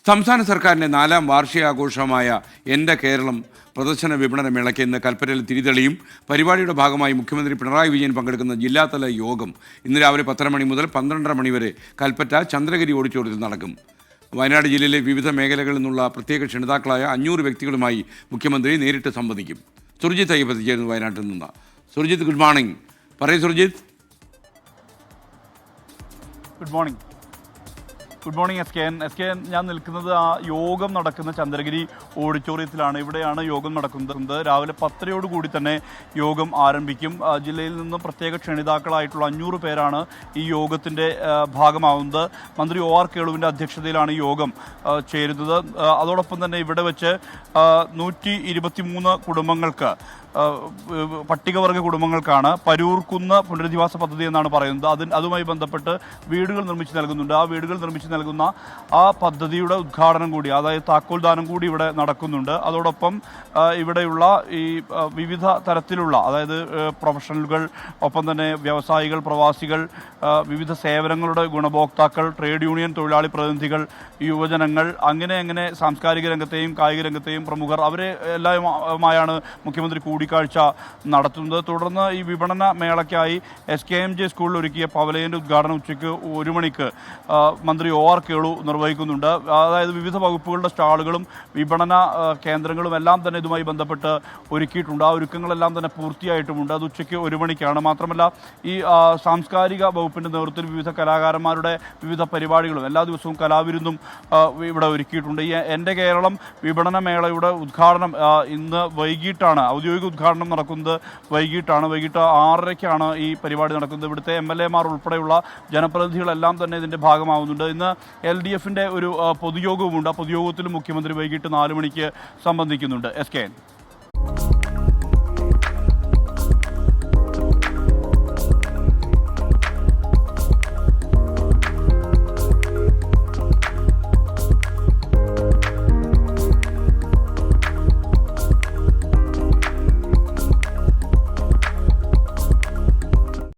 സംസ്ഥാന സർക്കാരിൻ്റെ 4ാം വാർഷികാഘോഷമായ എൻ്റെ കേരളം പ്രദർശന വിപണന മേളയ്ക്ക് ഇന്ന് കൽപ്പറ്റയിൽ തിരിതെളിയും. പരിപാടിയുടെ ഭാഗമായി മുഖ്യമന്ത്രി പിണറായി വിജയൻ പങ്കെടുക്കുന്ന ജില്ലാതല യോഗം ഇന്ന് രാവിലെ 10:30 മണി മുതൽ 12:30 മണി വരെ കൽപ്പറ്റ ചന്ദ്രഗിരി ഓഡിറ്റോറിയത്തിൽ നടക്കും. വയനാട് ജില്ലയിലെ വിവിധ മേഖലകളിൽ നിന്നുള്ള പ്രത്യേക ക്ഷണിതാക്കളായ 500 വ്യക്തികളുമായി മുഖ്യമന്ത്രി നേരിട്ട് സംവദിക്കും. സുർജിത്ത് അയ്യപ്പ ചേരുന്നു വയനാട്ടിൽ നിന്ന്. Surjith, good morning. പറയൂ Surjith. Good morning S K N. ഞാൻ നിൽക്കുന്നത് ആ യോഗം നടക്കുന്ന ചന്ദ്രഗിരി ഓഡിറ്റോറിയത്തിലാണ്. ഇവിടെയാണ് യോഗം നടക്കുന്നത്. രാവിലെ 10:00 കൂടി തന്നെ യോഗം ആരംഭിക്കും. ജില്ലയിൽ നിന്നും പ്രത്യേക ക്ഷണിതാക്കളായിട്ടുള്ള 500 പേരാണ് ഈ യോഗത്തിൻ്റെ ഭാഗമാവുന്നത്. മന്ത്രി OR കേളുവിൻ്റെ അധ്യക്ഷതയിലാണ് ഈ യോഗം ചേരുന്നത്. അതോടൊപ്പം തന്നെ ഇവിടെ വെച്ച് 123 കുടുംബങ്ങൾക്ക്, പട്ടികവർഗ കുടുംബങ്ങൾക്കാണ് പരൂർക്കുന്ന് പുനരധിവാസ പദ്ധതി എന്നാണ് പറയുന്നത്. അതുമായി ബന്ധപ്പെട്ട് വീടുകൾ നിർമ്മിച്ച് നൽകുന്നുണ്ട്. ആ വീടുകൾ നിർമ്മിച്ച് നൽകുന്ന ആ പദ്ധതിയുടെ ഉദ്ഘാടനം കൂടി, അതായത് താക്കോൽദാനം കൂടി ഇവിടെ നടക്കുന്നുണ്ട്. അതോടൊപ്പം ഇവിടെയുള്ള ഈ വിവിധ തരത്തിലുള്ള, അതായത് പ്രൊഫഷണലുകൾ, ഒപ്പം തന്നെ വ്യവസായികൾ, പ്രവാസികൾ, വിവിധ സേവനങ്ങളുടെ ഗുണഭോക്താക്കൾ, ട്രേഡ് യൂണിയൻ തൊഴിലാളി പ്രതിനിധികൾ, യുവജനങ്ങൾ, അങ്ങനെ സാംസ്കാരിക രംഗത്തെയും കായിക രംഗത്തെയും പ്രമുഖർ, അവരെ എല്ലാമായാണ് മുഖ്യമന്ത്രി കൂടിക്കാഴ്ച നടത്തുന്നത്. തുടർന്ന് ഈ വിപണന മേളയ്ക്കായി SKMJ സ്കൂളിൽ ഒരുക്കിയ പവലിയൻ്റെ ഉദ്ഘാടനം ഉച്ചയ്ക്ക് 1 മണിക്ക് മന്ത്രി OR കേളു നിർവഹിക്കുന്നുണ്ട്. അതായത് വിവിധ വകുപ്പുകളുടെ സ്റ്റാളുകളും വിപണന കേന്ദ്രങ്ങളും എല്ലാം തന്നെ ഇതുമായി ബന്ധപ്പെട്ട് ഒരുക്കിയിട്ടുണ്ട്. ആ ഒരുക്കങ്ങളെല്ലാം തന്നെ പൂർത്തിയായിട്ടുമുണ്ട്. അത് ഉച്ചയ്ക്ക് 1 മണിക്കാണ്. മാത്രമല്ല ഈ സാംസ്കാരിക വകുപ്പിൻ്റെ നേതൃത്വത്തിൽ വിവിധ കലാകാരന്മാരുടെ വിവിധ പരിപാടികളും എല്ലാ ദിവസവും കലാവിരുന്നും ഇവിടെ ഒരുക്കിയിട്ടുണ്ട്. ഈ എൻ്റെ കേരളം വിപണന മേളയുടെ ഉദ്ഘാടനം ഇന്ന് വൈകിട്ടാണ്, ഔദ്യോഗിക ഉദ്ഘാടനം നടക്കുന്നത് വൈകിട്ടാണ്. വൈകിട്ട് 6:30-ക്കാണ് ഈ പരിപാടി നടക്കുന്നത്. ഇവിടുത്തെ MLA-മാർ ഉൾപ്പെടെയുള്ള ജനപ്രതിനിധികളെല്ലാം തന്നെ ഇതിൻ്റെ ഭാഗമാവുന്നുണ്ട്. ഇന്ന് LDF-ൻ്റെ ഒരു പൊതുയോഗവുമുണ്ട്. ആ പൊതുയോഗത്തിലും മുഖ്യമന്ത്രി വൈകിട്ട് 4 മണിക്ക് സംബന്ധിക്കുന്നുണ്ട്. SK